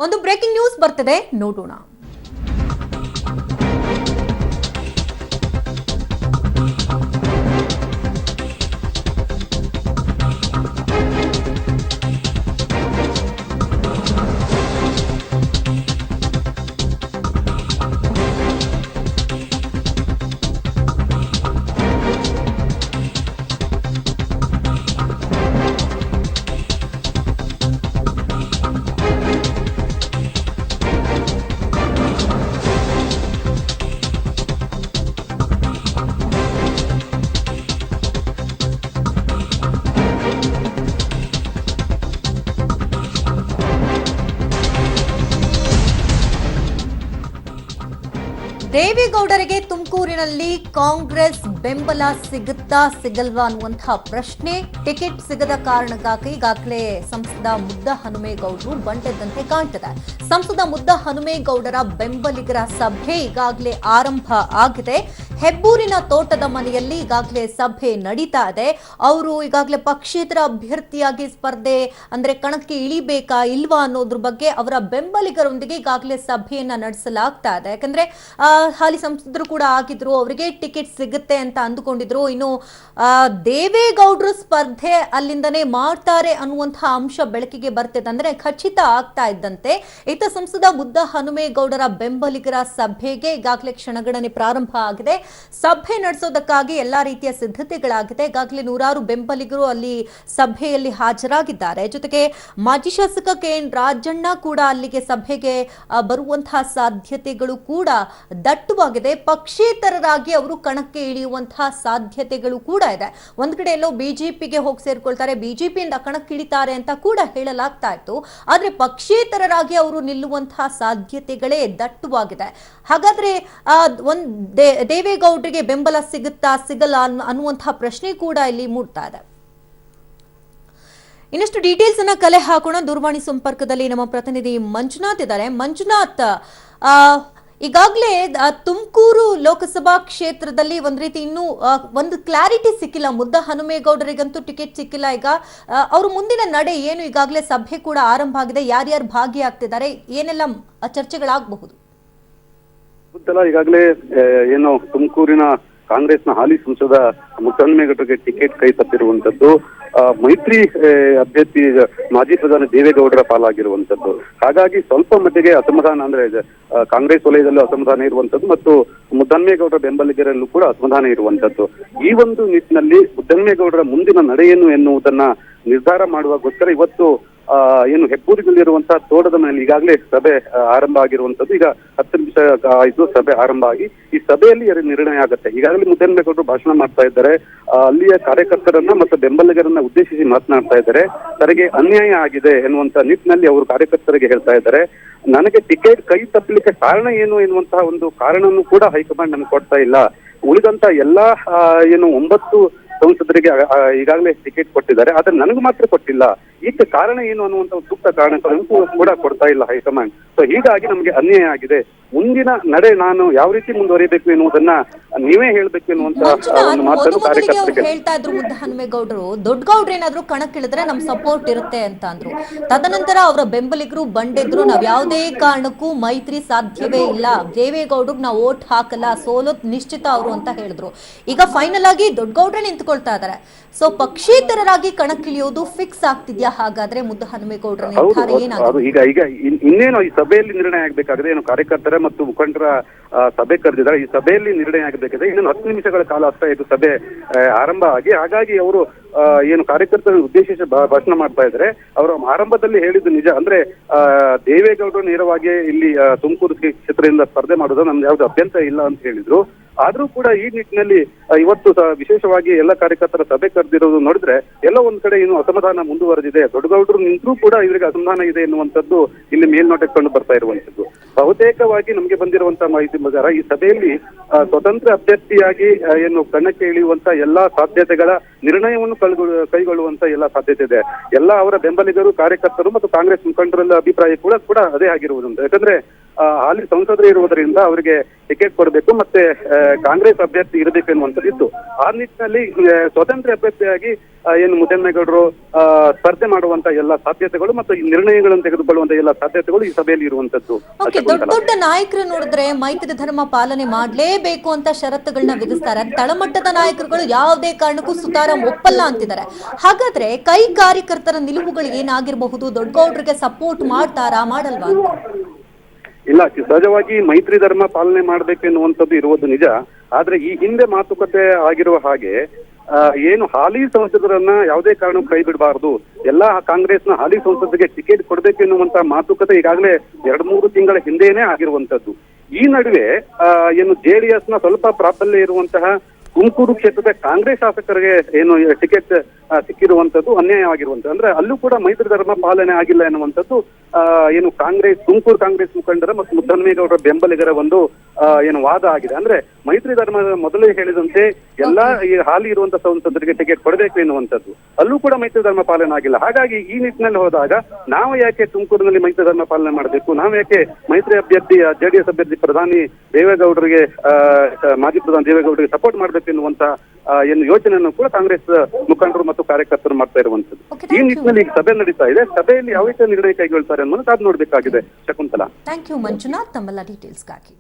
ಒಂದು breaking news ಬರ್ತಿದೆ, ನೋಡೋಣ. ದೇವೇಗೌಡರಿಗೆ ತುಮಕೂರಿನಲ್ಲಿ ಕಾಂಗ್ರೆಸ್ ಬೆಂಬಲ ಸಿಗುತ್ತಾ ಸಿಗಲ್ವಾ ಅನ್ನುವಂತಹ ಪ್ರಶ್ನೆ. ಟಿಕೆಟ್ ಸಿಗದ ಕಾರಣಕ್ಕಾಗಿ ಈಗಾಗಲೇ ಸಂಸದ ಮುದ್ದಹನುಮೇಗೌಡರು ಬಂಡೆದ್ದಂತೆ ಕಾಣ್ತಿದೆ. ಸಂಸದ ಮುದ್ದಹನುಮೇಗೌಡರ ಬೆಂಬಲಿಗರ ಸಭೆ ಈಗಾಗಲೇ ಆರಂಭ ಆಗಿದೆ. ಹೆಬ್ಬೂರಿನ ತೋಟದ ಮನೆಯಲ್ಲಿ ಈಗಾಗಲೇ ಸಭೆ ನಡೀತಾ ಇದೆ. ಅವರು ಈಗಾಗಲೇ ಪಕ್ಷೇತರ ಅಭ್ಯರ್ಥಿಯಾಗಿ ಸ್ಪರ್ಧೆ ಅಂದ್ರೆ ಕಣಕ್ಕೆ ಇಳಿಬೇಕಾ ಇಲ್ವಾ ಅನ್ನೋದ್ರ ಬಗ್ಗೆ ಅವರ ಬೆಂಬಲಿಗರೊಂದಿಗೆ ಈಗಾಗಲೇ ಸಭೆಯನ್ನ ನಡೆಸಲಾಗ್ತಾ ಇದೆ. ಯಾಕಂದ್ರೆ ಹಾಲಿ ಸಂಸದರು ಕೂಡ ಆಗಿದ್ರು, ಅವರಿಗೆ ಟಿಕೆಟ್ ಸಿಗುತ್ತೆ ಅಂತ ಅಂದುಕೊಂಡಿದ್ರು. ಇನ್ನು ದೇವೇಗೌಡರು ಸ್ಪರ್ಧೆ ಅಲ್ಲಿಂದನೇ ಮಾಡ್ತಾರೆ ಅನ್ನುವಂತಹ ಅಂಶ ಬೆಳಕಿಗೆ ಬರ್ತಿದೆ. ಅಂದ್ರೆ ಖಚಿತ ಆಗ್ತಾ ಇದ್ದಂತೆ ಈತ ಸಂಸದ ಮುದ್ದಹನುಮೇಗೌಡರ ಬೆಂಬಲಿಗರ ಸಭೆಗೆ ಈಗಾಗಲೇ ಕ್ಷಣಗಣನೆ ಪ್ರಾರಂಭ ಆಗಿದೆ. ಸಭೆ ನಡೆಸೋದಕ್ಕಾಗಿ ಎಲ್ಲಾ ರೀತಿಯ ಸಿದ್ಧತೆಗಳಾಗಿದೆ. ಈಗಾಗಲೇ ನೂರಾರು ಬೆಂಬಲಿಗರು ಅಲ್ಲಿ ಸಭೆಯಲ್ಲಿ ಹಾಜರಾಗಿದ್ದಾರೆ. ಜೊತೆಗೆ ಮಾಜಿ ಶಾಸಕ KN ರಾಜಣ್ಣ ಕೂಡ ಅಲ್ಲಿಗೆ ಸಭೆಗೆ ಬರುವಂತಹ ಸಾಧ್ಯತೆಗಳು ಕೂಡ ದಟ್ಟವಾಗಿದೆ. ಪಕ್ಷೇತರರಾಗಿ ಅವರು ಕಣಕ್ಕೆ ಇಳಿಯುವಂತಹ ಸಾಧ್ಯತೆಗಳು ಕೂಡ ಇದೆ. ಒಂದ್ ಕಡೆ ಎಲ್ಲೋ ಬಿಜೆಪಿಗೆ ಹೋಗಿ ಸೇರ್ಕೊಳ್ತಾರೆ, ಬಿಜೆಪಿಯಿಂದ ಕಣಕ್ಕೆ ಇಳಿತಾರೆ ಅಂತ ಕೂಡ ಹೇಳಲಾಗ್ತಾ ಇತ್ತು. ಆದ್ರೆ ಪಕ್ಷೇತರರಾಗಿ ಅವರು ನಿಲ್ಲುವಂತಹ ಸಾಧ್ಯತೆಗಳೇ ದಟ್ಟವಾಗಿದೆ. ಹಾಗಾದ್ರೆ ದೇವೇಗೌಡರಿಗೆ ಬೆಂಬಲ ಸಿಗುತ್ತಾ ಸಿಗಲ್ಲ ಅನ್ನುವಂತಹ ಪ್ರಶ್ನೆ ಕೂಡ ಇಲ್ಲಿ ಮೂಡ್ತಾ ಇದೆ. ಇನ್ನಷ್ಟು ಡೀಟೇಲ್ಸ್ ಅನ್ನ ಕಲೆ ಹಾಕೋಣ. ದೂರವಾಣಿ ಸಂಪರ್ಕದಲ್ಲಿ ನಮ್ಮ ಪ್ರತಿನಿಧಿ ಮಂಜುನಾಥ್ ಇದ್ದಾರೆ. ಮಂಜುನಾಥ್, ಈಗಾಗಲೇ ತುಮಕೂರು ಲೋಕಸಭಾ ಕ್ಷೇತ್ರದಲ್ಲಿ ಒಂದ್ ರೀತಿ ಇನ್ನೂ ಒಂದು ಕ್ಲಾರಿಟಿ ಸಿಕ್ಕಿಲ್ಲ. ಮುದ್ದಹನುಮೇಗೌಡರಿಗಂತೂ ಟಿಕೆಟ್ ಸಿಕ್ಕಿಲ್ಲ. ಈಗ ಅವರು ಮುಂದಿನ ನಡೆ ಏನು? ಈಗಾಗಲೇ ಸಭೆ ಕೂಡ ಆರಂಭ ಆಗಿದೆ. ಯಾರ್ಯಾರು ಭಾಗಿಯಾಗ್ತಿದ್ದಾರೆ, ಏನೆಲ್ಲ ಚರ್ಚೆಗಳಾಗಬಹುದು? ಈಗಾಗಲೇ ಏನು ತುಮಕೂರಿನ ಕಾಂಗ್ರೆಸ್ನ ಹಾಲಿ ಸಂಸದ ಮುದ್ದಹನುಮೇಗೌಡರಿಗೆ ಟಿಕೆಟ್ ಕೈ ತಪ್ಪಿರುವಂತದ್ದು ಮೈತ್ರಿ ಅಭ್ಯರ್ಥಿ ಮಾಜಿ ಪ್ರಧಾನಿ ದೇವೇಗೌಡರ ಪಾಲಾಗಿರುವಂತದ್ದು. ಹಾಗಾಗಿ ಸ್ವಲ್ಪ ಮಟ್ಟಿಗೆ ಅಸಮಾಧಾನ, ಅಂದ್ರೆ ಕಾಂಗ್ರೆಸ್ ವಲಯದಲ್ಲೂ ಅಸಮಾಧಾನ ಇರುವಂತದ್ದು ಮತ್ತು ಮುದ್ದಹನುಮೇಗೌಡರ ಬೆಂಬಲಿಗರಲ್ಲೂ ಕೂಡ ಅಸಮಾಧಾನ ಇರುವಂತದ್ದು. ಈ ಒಂದು ನಿಟ್ಟಿನಲ್ಲಿ ಮುದ್ದಹನುಮೇಗೌಡರ ಮುಂದಿನ ನಡೆಯೇನು ಎನ್ನುವುದನ್ನ ನಿರ್ಧಾರ ಮಾಡುವಾಗೋಸ್ಕರ ಇವತ್ತು ಏನು ಹೆಬ್ಬೂರಿನಲ್ಲಿರುವಂತಹ ತೋಟದ ಮನೆಯಲ್ಲಿ ಈಗಾಗಲೇ ಸಭೆ ಆರಂಭ ಆಗಿರುವಂತದ್ದು. ಈಗ 10 ನಿಮಿಷ ಆಯ್ತು ಸಭೆ ಆರಂಭ ಆಗಿ. ಈ ಸಭೆಯಲ್ಲಿ ನಿರ್ಣಯ ಆಗುತ್ತೆ. ಈಗಾಗಲೇ ಮುದ್ದಹನುಮೇಗೌಡರು ಭಾಷಣ ಮಾಡ್ತಾ ಇದ್ದಾರೆ. ಅಲ್ಲಿಯ ಕಾರ್ಯಕರ್ತರನ್ನ ಮತ್ತು ಬೆಂಬಲಿಗರನ್ನ ಉದ್ದೇಶಿಸಿ ಮಾತನಾಡ್ತಾ ಇದ್ದಾರೆ. ತನಗೆ ಅನ್ಯಾಯ ಆಗಿದೆ ಎನ್ನುವಂತ ನಿಟ್ಟಿನಲ್ಲಿ ಅವರು ಕಾರ್ಯಕರ್ತರಿಗೆ ಹೇಳ್ತಾ ಇದ್ದಾರೆ. ನನಗೆ ಟಿಕೆಟ್ ಕೈ ತಪ್ಪಲಿಕ್ಕೆ ಕಾರಣ ಏನು ಎನ್ನುವಂತಹ ಒಂದು ಕಾರಣವನ್ನು ಕೂಡ ಹೈಕಮಾಂಡ್ ನಮ್ಗೆ ಕೊಡ್ತಾ ಇಲ್ಲ. ಉಳಿದಂತ ಎಲ್ಲಾ ಏನು 9 ಸಂಸದರಿಗೆ ಈಗಾಗಲೇ ಟಿಕೆಟ್ ಕೊಟ್ಟಿದ್ದಾರೆ, ಆದ್ರೆ ನನಗೂ ಮಾತ್ರ ಕೊಟ್ಟಿಲ್ಲ. ಇದಕ್ಕೆ ಕಾರಣ ಏನು ಅನ್ನುವಂತ ಸೂಕ್ತ ಕಾರಣಗಳನ್ನು ಕೂಡ ಕೊಡ್ತಾ ಇಲ್ಲ ಹೈಕಮಾಂಡ್. ಸೊ ಹೀಗಾಗಿ ನಮಗೆ ಅನ್ಯಾಯ ಆಗಿದೆ. ಮುಂದಿನ ನಡೆ ನಾನು ಯಾವ ರೀತಿ ಮುಂದುವರಿಬೇಕು ಎನ್ನುವುದನ್ನ ನೀವೇ ಹೇಳ್ಬೇಕು ಎನ್ನುವಂತ ಒಂದು ಮಾತನ್ನು ಕಾರ್ಯಕರ್ತರಿಗೆ ಹೇಳ್ತಾ ಇದ್ರು. ಮುದ್ದಹನುಮೇಗೌಡರು ದೊಡ್ಡಗೌಡ್ರು ಏನಾದ್ರು ಕಣಕ್ಕಿಳಿದ್ರೆ ನಮ್ ಸಪೋರ್ಟ್ ಇರುತ್ತೆ ಅಂತ ಅಂದ್ರು. ತದನಂತರ ಅವರ ಬೆಂಬಲಿಗರು ಬಂಡೆದ್ರು, ನಾವ್ ಯಾವುದೇ ಕಾರಣಕ್ಕೂ ಮೈತ್ರಿ ಸಾಧ್ಯವೇ ಇಲ್ಲ, ದೇವೇಗೌಡರು ನಾವು ವೋಟ್ ಹಾಕಲ್ಲ, ಸೋಲೋದ್ ನಿಶ್ಚಿತ ಅವರು ಅಂತ ಹೇಳಿದ್ರು. ಈಗ ಫೈನಲ್ ಆಗಿ ದೊಡ್ಡಗೌಡ್ರೆ ನಿಂತ್ಕೊಳ್ತಾ ಇದಾರೆ. ಸೊ ಪಕ್ಷೇತರರಾಗಿ ಕಣಕ್ಕಿಳಿಯೋದು ಫಿಕ್ಸ್ ಆಗ್ತಿದ್ಯಾ? ಹಾಗಾದ್ರೆ ಮುದ್ದಹನುಮೇಗೌಡರ ನಿರ್ಧಾರ ಏನಾಗುತ್ತೆ? ಈಗ ಇನ್ನೇನು ಈ ಸಭೆಯಲ್ಲಿ ನಿರ್ಣಯ ಆಗ್ಬೇಕಾದ್ರೆ, ಏನು ಕಾರ್ಯಕರ್ತರ ಮತ್ತು ಮುಖಂಡರ ಸಭೆ ಕರೆದಿದ್ದಾರೆ. ಈ ಸಭೆಯಲ್ಲಿ ನಿರ್ಣಯ ಆಗಬೇಕಾದ್ರೆ ಇನ್ನೊಂದು 10 ನಿಮಿಷಗಳ ಕಾಲ ಅಷ್ಟೇ ಇದು ಸಭೆ ಆರಂಭ ಆಗಿ. ಹಾಗಾಗಿ ಅವರು ಏನು ಕಾರ್ಯಕರ್ತರನ್ನು ಉದ್ದೇಶಿಸಿ ಭಾಷಣ ಮಾಡ್ತಾ ಇದ್ದಾರೆ. ಅವರು ಆರಂಭದಲ್ಲಿ ಹೇಳಿದ್ದು ನಿಜ. ಅಂದ್ರೆ ದೇವೇಗೌಡರು ನೇರವಾಗಿ ಇಲ್ಲಿ ತುಮಕೂರು ಕ್ಷೇತ್ರದಿಂದ ಸ್ಪರ್ಧೆ ಮಾಡೋದು ನಮ್ದು ಯಾವ್ದು ಅಭ್ಯಂತರ ಇಲ್ಲ ಅಂತ ಹೇಳಿದ್ರು. ಆದ್ರೂ ಕೂಡ ಈ ನಿಟ್ಟಿನಲ್ಲಿ ಇವತ್ತು ವಿಶೇಷವಾಗಿ ಎಲ್ಲ ಕಾರ್ಯಕರ್ತರ ಸಭೆ ಕರೆದಿರೋದು ನೋಡಿದ್ರೆ ಎಲ್ಲ ಒಂದ್ ಕಡೆ ಇನ್ನು ಅಸಮಾಧಾನ ಮುಂದುವರೆದಿದೆ. ದೊಡ್ಡಗೌಡರು ನಿಂತರೂ ಕೂಡ ಇವರಿಗೆ ಅಸಮಾಧಾನ ಇದೆ ಎನ್ನುವಂಥದ್ದು ಇಲ್ಲಿ ಮೇಲ್ನೋಟಕ್ಕೆ ಕಂಡು ಬರ್ತಾ ಇರುವಂತದ್ದು. ಬಹುತೇಕವಾಗಿ ನಮಗೆ ಬಂದಿರುವಂತಹ ಮಾಹಿತಿ ಪ್ರಕಾರ ಈ ಸಭೆಯಲ್ಲಿ ಸ್ವತಂತ್ರ ಅಭ್ಯರ್ಥಿಯಾಗಿ ಏನು ಕಣಕ್ಕೆ ಇಳಿಯುವಂತ ಎಲ್ಲಾ ಸಾಧ್ಯತೆಗಳ ನಿರ್ಣಯವನ್ನು ಕೈಗೊಳ್ಳುವಂತ ಎಲ್ಲಾ ಸಾಧ್ಯತೆ ಇದೆ. ಎಲ್ಲ ಅವರ ಬೆಂಬಲಿಗರು, ಕಾರ್ಯಕರ್ತರು ಮತ್ತು ಕಾಂಗ್ರೆಸ್ ಮುಖಂಡರ ಅಭಿಪ್ರಾಯ ಕೂಡ ಅದೇ ಆಗಿರುವುದು. ಯಾಕಂದ್ರೆ ಹಾಲಿ ಸಂಸದರು ಇರುವುದರಿಂದ ಅವರಿಗೆ ಟಿಕೆಟ್ ಕೊಡಬೇಕು ಮತ್ತೆ ಕಾಂಗ್ರೆಸ್ ಅಭ್ಯರ್ಥಿ ಇರಬೇಕು ಎನ್ನುವಂಥದ್ದಿತ್ತು. ಆ ನಿಟ್ಟಿನಲ್ಲಿ ಸ್ವತಂತ್ರ ಅಭ್ಯರ್ಥಿಯಾಗಿ ಏನು ಮುದ್ದನ್ಮೇಗೌಡರು ಸ್ಪರ್ಧೆ ಮಾಡುವಂತ ಎಲ್ಲ ಸಾಧ್ಯತೆಗಳು ಮತ್ತು ಈ ನಿರ್ಣಯಗಳನ್ನು ತೆಗೆದುಕೊಳ್ಳುವಂತ ಎಲ್ಲ ಸಾಧ್ಯತೆಗಳು ಈ ಸಭೆಯಲ್ಲಿ ಇರುವಂತದ್ದು. ದೊಡ್ಡ ದೊಡ್ಡ ನಾಯಕರು ನೋಡಿದ್ರೆ ಮೈತ್ರಿ ಧರ್ಮ ಪಾಲನೆ ಮಾಡ್ಲೇಬೇಕು ಅಂತ ಷರತ್ತುಗಳನ್ನ ವಿಧಿಸ್ತಾರೆ. ತಳಮಟ್ಟದ ನಾಯಕರುಗಳು ಯಾವುದೇ ಕಾರಣಕ್ಕೂ ಸುತಾರಾಮ್ ಒಪ್ಪಲ್ಲ ಅಂತಿದ್ದಾರೆ. ಹಾಗಾದ್ರೆ ಕೈ ಕಾರ್ಯಕರ್ತರ ನಿಲುವುಗಳು ಏನಾಗಿರಬಹುದು? ದೊಡ್ಡಗೌಡರಿಗೆ ಸಪೋರ್ಟ್ ಮಾಡ್ತಾರಾ, ಮಾಡಲ್ವಾ ಅಂತ? ಇಲ್ಲ, ಸಹಜವಾಗಿ ಮೈತ್ರಿ ಧರ್ಮ ಪಾಲನೆ ಮಾಡ್ಬೇಕು ಎನ್ನುವಂಥದ್ದು ಇರುವುದು ನಿಜ. ಆದ್ರೆ ಈ ಹಿಂದೆ ಮಾತುಕತೆ ಆಗಿರುವ ಹಾಗೆ ಏನು ಹಾಲಿ ಸಂಸದರನ್ನ ಯಾವುದೇ ಕಾರಣಕ್ಕೂ ಕೈ ಬಿಡಬಾರದು, ಎಲ್ಲಾ ಕಾಂಗ್ರೆಸ್ನ ಹಾಲಿ ಸಂಸದರಿಗೆ ಟಿಕೆಟ್ ಕೊಡ್ಬೇಕು ಎನ್ನುವಂತ ಮಾತುಕತೆ ಈಗಾಗಲೇ 2-3 ತಿಂಗಳ ಹಿಂದೆನೇ ಆಗಿರುವಂತದ್ದು. ಈ ನಡುವೆ ಏನು JDS ನ ಸ್ವಲ್ಪ ಪ್ರಾಬಲ್ಯ ಇರುವಂತಹ ತುಮಕೂರು ಕ್ಷೇತ್ರದ ಕಾಂಗ್ರೆಸ್ ಶಾಸಕರಿಗೆ ಏನು ಟಿಕೆಟ್ ಸಿಕ್ಕಿರುವಂತದ್ದು ಅನ್ಯಾಯವಾಗಿರುವಂತದ್ದು. ಅಂದ್ರೆ ಅಲ್ಲೂ ಕೂಡ ಮೈತ್ರಿ ಧರ್ಮ ಪಾಲನೆ ಆಗಿಲ್ಲ ಎನ್ನುವಂಥದ್ದು ಏನು ತುಮಕೂರು ಕಾಂಗ್ರೆಸ್ ಮುಖಂಡರ ಮತ್ತು ಮುದ್ದನ್ಮೇಗೌಡರ ಬೆಂಬಲಿಗರ ಒಂದು ಏನು ವಾದ ಆಗಿದೆ. ಅಂದ್ರೆ ಮೈತ್ರಿ ಧರ್ಮದ ಮೊದಲೇ ಹೇಳಿದಂತೆ ಎಲ್ಲಾ ಈ ಹಾಲಿ ಇರುವಂತಹ ಸಂಸದರಿಗೆ ಟಿಕೆಟ್ ಕೊಡಬೇಕು ಎನ್ನುವಂಥದ್ದು ಅಲ್ಲೂ ಕೂಡ ಮೈತ್ರಿ ಧರ್ಮ ಪಾಲನೆ ಆಗಿಲ್ಲ. ಹಾಗಾಗಿ ಈ ನಿಟ್ಟಿನಲ್ಲಿ ಹೋದಾಗ ನಾವು ಯಾಕೆ ತುಮಕೂರಿನಲ್ಲಿ ಮೈತ್ರಿ ಧರ್ಮ ಪಾಲನೆ ಮಾಡಬೇಕು, ನಾವು ಯಾಕೆ ಮೈತ್ರಿ ಅಭ್ಯರ್ಥಿ JDS ಅಭ್ಯರ್ಥಿ ಪ್ರಧಾನಿ ದೇವೇಗೌಡರಿಗೆ ಮಾಜಿ ಪ್ರಧಾನಿ ದೇವೇಗೌಡರಿಗೆ ಸಪೋರ್ಟ್ ಮಾಡಬೇಕು ಎನ್ನುವಂತ ಏನು ಯೋಚನೆಯನ್ನು ಕೂಡ ಕಾಂಗ್ರೆಸ್ ಮುಖಂಡರು ಮತ್ತು ಕಾರ್ಯಕರ್ತರು ಮಾಡ್ತಾ ಇರುವಂತದ್ದು. ಈ ನಿಟ್ಟಿನಲ್ಲಿ ಈಗ ಸಭೆ ನಡೀತಾ ಇದೆ. ಸಭೆಯಲ್ಲಿ ಯಾವ ರೀತಿಯ ನಿರ್ಣಯ ಕೈಗೊಳ್ತಾರೆ ಅನ್ನೋದು ಕಾದು ನೋಡ್ಬೇಕಾಗಿದೆ. ಶಕುಂತಲಾ, ಥ್ಯಾಂಕ್ ಯು ಮಂಜುನಾಥ್, ತಮ್ಮೆಲ್ಲ ಡೀಟೇಲ್ಸ್ಗಾಗಿ.